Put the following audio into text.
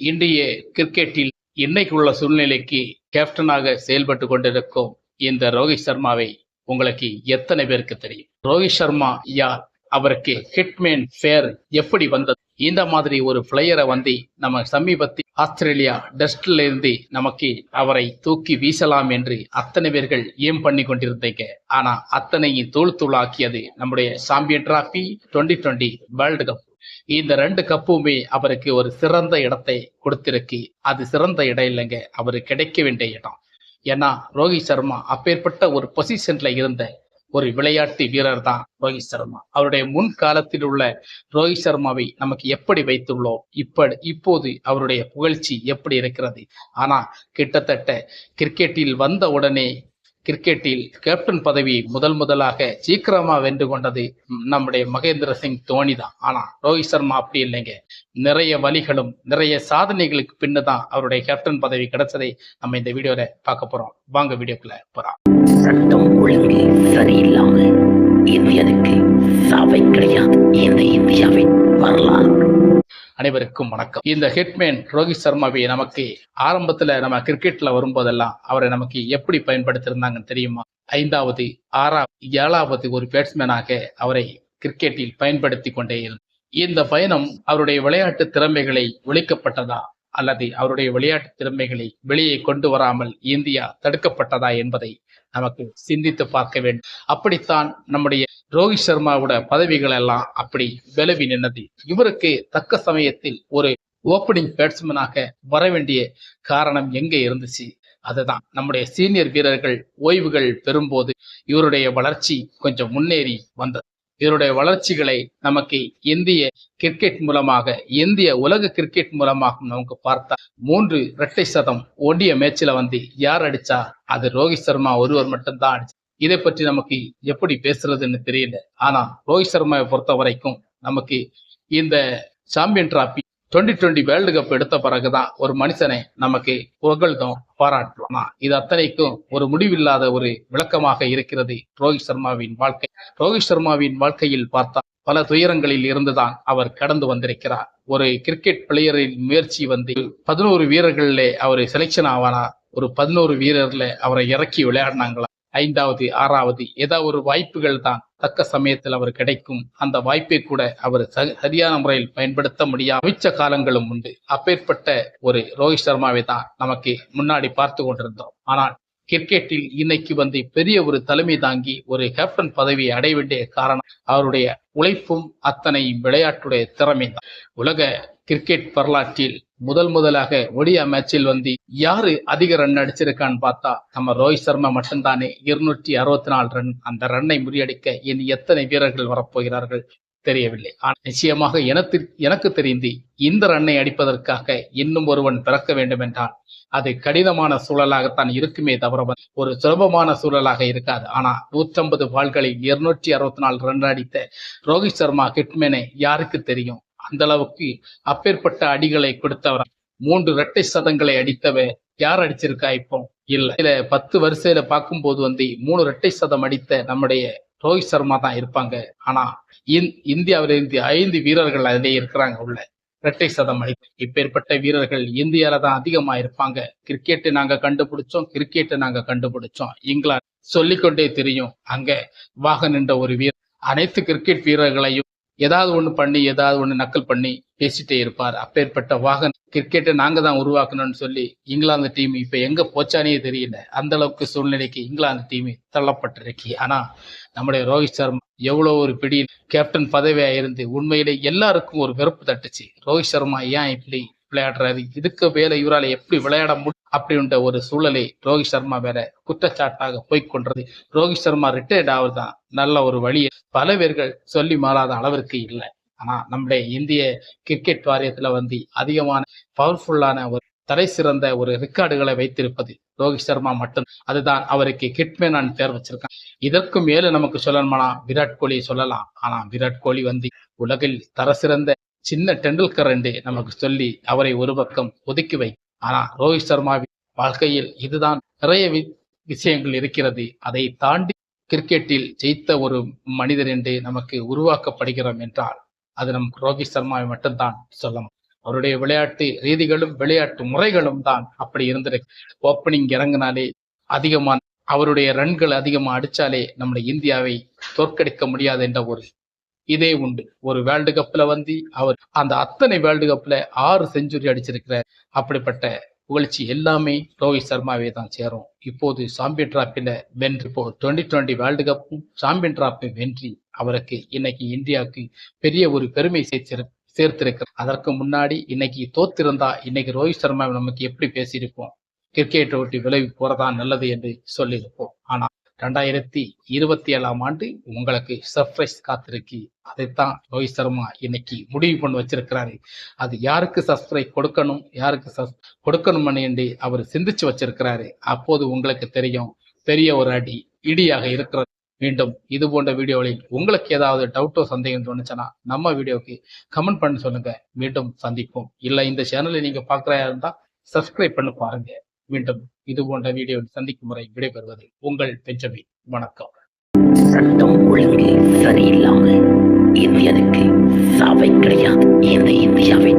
இந்திய கிரிக்கெட்டில் இன்னைக்குள்ள சூழ்நிலைக்கு கேப்டனாக செயல்பட்டு கொண்டிருக்கும் இந்த ரோஹித் சர்மாவை உங்களுக்கு எத்தனை பேருக்கு தெரியும்? ரோஹித் சர்மா யார்? அவருக்கு ஹிட்மேன் பேர் எப்படி வந்தது? இந்த மாதிரி ஒரு பிளேயரை வந்து நம்ம சமீபத்தில் ஆஸ்திரேலியா டெஸ்ட்ல இருந்து நமக்கு அவரை தூக்கி வீசலாம் என்று அத்தனை பேர்கள் ஏம் பண்ணி கொண்டிருந்தீங்க. ஆனா அத்தனையும் தூள் தூளாக்கியது நம்முடைய சாம்பியன் டிராபி 2020 வேர்ல்டு கப். இந்த 2 கப்புமே அவருக்கு ஒரு சிறந்த இடத்தை கொடுத்திருக்கு. அது சிறந்த இடம் இல்லைங்க, அவரு கிடைக்க வேண்டிய இடம். ஏன்னா ரோஹித் சர்மா அப்பேற்பட்ட ஒரு பொசிஷன்ல இருந்த ஒரு விளையாட்டு வீரர் தான் ரோஹித் சர்மா. அவருடைய முன் காலத்தில் உள்ள ரோஹித் சர்மாவை நமக்கு எப்படி வைத்துள்ளோம், இப்போது அவருடைய புகழ்ச்சி எப்படி இருக்கிறது? ஆனா கிட்டத்தட்ட கிரிக்கெட்டில் வந்த உடனே கிரிக்கெட்டில் கேப்டன் பதவியை முதலாக சீக்கிரமா வென்று கொண்டது நம்முடைய மகேந்திர சிங் தோனி தான். ஆனா ரோஹித் சர்மா அப்படி இல்லைங்க, நிறைய வழிகளும் நிறைய சாதனைகளுக்கு பின்னதான் அவருடைய கேப்டன் பதவி கிடைச்சதை நம்ம இந்த வீடியோல பார்க்க போறோம். வாங்க வீடியோக்குள்ள போறோம். சட்டம் ஒழுங்கு சரியில்லாம இந்தியனுக்கு சாவை கிடையாது. இந்த இந்தியாவின் வரலாறு. அனைவருக்கும் வணக்கம். இந்த ஹிட்மேன் ரோஹித் சர்மாவை நமக்கு ஆரம்பத்துல நம்ம கிரிக்கெட்ல வரும்போதெல்லாம் அவரை நமக்கு எப்படி பயன்படுத்திருந்தாங்கன்னு தெரியுமா? 5வது 6வது 7வது ஒரு பேட்ஸ்மேனாக அவரை கிரிக்கெட்டில் பயன்படுத்தி கொண்டே இருந்தார். இந்த பயணம் அவருடைய விளையாட்டு திறமைகளை ஒழிக்கப்பட்டதா அல்லது அவருடைய விளையாட்டு திறமைகளை வெளியே கொண்டு வராமல் இந்தியா தடுக்கப்பட்டதா என்பதை நமக்கு சிந்தித்து பார்க்க வேண்டும். அப்படித்தான் நம்முடைய ரோஹித் சர்மாவோட பதவிகள் எல்லாம் அப்படி விலவி நின்னது. இவருக்கு தக்க சமயத்தில் ஒரு ஓப்பனிங் பேட்ஸ்மேனாக வர வேண்டிய காரணம் எங்கே இருந்துச்சு? அதுதான் நம்முடைய சீனியர் வீரர்கள் ஓய்வுகள் பெறும்போது இவருடைய வளர்ச்சி கொஞ்சம் முன்னேறி வந்தது. இவருடைய வளர்ச்சிகளை நமக்கு இந்திய கிரிக்கெட் மூலமாக, இந்திய உலக கிரிக்கெட் மூலமாக நமக்கு பார்த்தா 3 இரட்டை சதம் ஓடிய மேட்ச்ல வந்து யார் அடிச்சா? அது ரோஹித் சர்மா ஒருவர் மட்டும்தான் அடிச்சு. இதை பற்றி நமக்கு எப்படி பேசுறதுன்னு தெரியல. ஆனா ரோஹித் சர்மாவை பொறுத்த வரைக்கும் நமக்கு இந்த சாம்பியன் டிராபி 2020 வேர்ல்டு கப் எடுத்த பிறகுதான் ஒரு மனுஷனை நமக்கு புகழ்ந்தோம், பாராட்டுவோம். இது அத்தனைக்கும் ஒரு முடிவில்லாத ஒரு விளக்கமாக இருக்கிறது ரோஹித் சர்மாவின் வாழ்க்கை. ரோஹித் சர்மாவின் வாழ்க்கையில் பார்த்தா பல துயரங்களில் இருந்துதான் அவர் கடந்து வந்திருக்கிறார். ஒரு கிரிக்கெட் பிளேயரின் முயற்சி வந்து 11 வீரர்கள்ல அவர் செலெக்ஷன் ஆவானா? ஒரு 11 வீரர்ல அவரை இறக்கி விளையாடினாங்களா? 5வது 6வது ஏதாவது ஒரு வாய்ப்புகள் தான் தக்க சமயத்தில் அவர் கிடைக்கும். அந்த வாய்ப்பை கூட அவர் சரியான முறையில் பயன்படுத்த முடியாத மிச்ச காலங்களும் உண்டு. அப்பேற்பட்ட ஒரு ரோஹித் சர்மாவை தான் நமக்கு முன்னாடி பார்த்து கொண்டிருந்தோம். ஆனால் கிரிக்கெட்டில் இன்னைக்கு வந்து பெரிய ஒரு தலைமை தாங்கி ஒரு கேப்டன் பதவியை அடைய வேண்டிய காரணம் அவருடைய உழைப்பும் அத்தனை விளையாட்டுடைய திறமை தான். உலக கிரிக்கெட் வரலாற்றில் முதலாக ஒடியா மேட்சில் வந்து யாரு அதிக ரன் அடிச்சிருக்கான்னு பார்த்தா நம்ம ரோஹித் சர்மா மட்டும்தானே. 264 ரன். அந்த ரன்னை முறியடிக்க இனி எத்தனை வீரர்கள் வரப்போகிறார்கள் தெரியவில்லை. நிச்சயமாக எனக்கு தெரிந்து இந்த ரன்னை அடிப்பதற்காக இன்னும் ஒருவன் பிறக்க வேண்டும் என்றால் அது கடினமான சூழலாகத்தான் இருக்குமே தவிர ஒரு சுலபமான சூழலாக இருக்காது. ஆனா 150 பால்களில் 264 ரன் அடித்த ரோஹித் சர்மா ஹிட்மேனை யாருக்கு தெரியும்? அந்த அளவுக்கு அப்பேற்பட்ட அடிகளை கொடுத்தவர். 3 இரட்டை சதங்களை அடித்தவ யார் அடிச்சிருக்கா? இப்போ இல்ல. இதுல 10 வரிசையில பார்க்கும்போது வந்து 3 இரட்டை சதம் அடித்த நம்முடைய ரோஹித் சர்மா தான் இருப்பாங்க. ஆனா இந்தியாவிலிருந்து 5 வீரர்கள் அதிலே இருக்கிறாங்க உள்ள இரட்டை சதம் அடித்து. இப்பேற்பட்ட வீரர்கள் இந்தியால தான் அதிகமா இருப்பாங்க. கிரிக்கெட்டை நாங்க கண்டுபிடிச்சோம். இங்கிலாந்து சொல்லிக்கொண்டே தெரியும். அங்க வாக நின்ற ஒரு வீரர் அனைத்து கிரிக்கெட் வீரர்களையும் ஏதாவது ஒண்ணு பண்ணி ஏதாவது ஒண்ணு நக்கல் பண்ணி பேசிட்டே இருப்பார். அப்பேற்பட்ட வாகன் கிரிக்கெட்டை நாங்க தான் உருவாக்கணும்னு சொல்லி இங்கிலாந்து டீம் இப்ப எங்க போச்சானே தெரியல. அந்த அளவுக்கு சூழ்நிலைக்கு இங்கிலாந்து டீம் தள்ளப்பட்டிருக்கு. ஆனா நம்முடைய ரோஹித் சர்மா எவ்வளவு ஒரு பிடி கேப்டன் பதவியா இருந்து உண்மையிலே எல்லாருக்கும் ஒரு வெறுப்பு தட்டுச்சு. ரோஹித் சர்மா ஏன் இப்படி விளையாடுறாரு, இதுக்கு வேலை இவரால் எப்படி விளையாட முடியும் அப்படின்ற ஒரு சூழலை ரோஹித் சர்மா வேற குற்றச்சாட்டாக போய்கொண்டது. ரோஹித் சர்மா ரிட்டையர்ட் ஆகுதுதான் நல்ல ஒரு வழியை பல பேர்கள் சொல்லி மாறாத அளவிற்கு இல்லை. ஆனா நம்முடைய இந்திய கிரிக்கெட் வாரியத்துல வந்து அதிகமான பவர்ஃபுல்லான ஒரு தலை சிறந்த ஒரு ரெக்கார்டுகளை வைத்திருப்பது ரோஹித் சர்மா மட்டும். அதுதான் அவருக்கு ஹிட்மேன் பேர் வச்சிருக்காங்க. இதற்கு மேல நமக்கு சொல்லணும்னா விராட் கோலி சொல்லலாம். ஆனா விராட் கோலி வந்து உலகில் தர சிறந்த சின்ன டெண்டுல்கர் என்று நமக்கு சொல்லி அவரை ஒரு பக்கம் ஒதுக்கி வை. ஆனா ரோஹித் சர்மாவின் வாழ்க்கையில் இதுதான் நிறைய விஷயங்கள் இருக்கிறது. அதை தாண்டி கிரிக்கெட்டில் ஜெயித்த ஒரு மனிதர் என்று நமக்கு உருவாக்கப்படுகிறோம் என்றால் அது நமக்கு ரோஹித் சர்மாவை மட்டும்தான் சொல்லணும். அவருடைய விளையாட்டு ரீதிகளும் விளையாட்டு முறைகளும் தான் அப்படி இருந்திருக்கு. ஓப்பனிங் இறங்கினாலே அதிகமான அவருடைய ரன்கள் அதிகமா அடிச்சாலே நம்முடைய இந்தியாவை தோற்கடிக்க முடியாது என்ற ஒரு இதே உண்டு. ஒரு வேர்ல்டு கப்ல அவர் அந்த அத்தனை வேர்ல்டு கப்ல 6 செஞ்சுரி அடிச்சிருக்கிறார். அப்படிப்பட்ட புகழ்ச்சி எல்லாமே ரோஹித் சர்மாவே தான் சேரும். இப்போது சாம்பியன் டிராபில வென்று இப்போ 2020 வேர்ல்டு கப்பும் சாம்பியன் டிராபி வென்றி அவருக்கு இன்னைக்கு இந்தியாவுக்கு பெரிய ஒரு பெருமை சேர்த்திருக்கிறார். அதற்கு முன்னாடி இன்னைக்கு தோத்திருந்தா இன்னைக்கு ரோஹித் சர்மா நமக்கு எப்படி பேசியிருப்போம், கிரிக்கெட்டை விட்டு விலகி போறதா நல்லது என்று சொல்லியிருப்போம். ஆனா 2027 ஆண்டு உங்களுக்கு சர்ப்ரைஸ் காத்திருக்கு. அதைத்தான் ரோஹித் சர்மா இன்னைக்கு முடிவு பண்ணி வச்சிருக்கிறாரு. அது யாருக்கு சர்ப்ரைஸ் கொடுக்கணும், யாருக்கு கொடுக்கணும் என்று அவர் சிந்திச்சு வச்சிருக்கிறாரு. அப்போது உங்களுக்கு தெரியும், பெரிய ஒரு இடியாக இருக்கிறது. மீண்டும் இது போன்ற வீடியோவில் உங்களுக்கு ஏதாவது டவுட்டோ சந்தேகம் தோணுச்சுன்னா நம்ம வீடியோக்கு கமெண்ட் பண்ணி சொல்லுங்க. மீண்டும் சந்திப்போம். இல்ல இந்த சேனலை நீங்க பாக்குறா இருந்தா சப்ஸ்கிரைப் பண்ணி பாருங்க. மீண்டும் இது போன்ற வீடியோவில் சந்திக்கும் முறை விடைபெறுவது உங்கள் பெஞ்சமின். வணக்கம். சட்டம் ஒழுங்கு சரியில்லாம இந்தியனுக்கு சாவை கிடையாது. இந்த இந்தியாவின்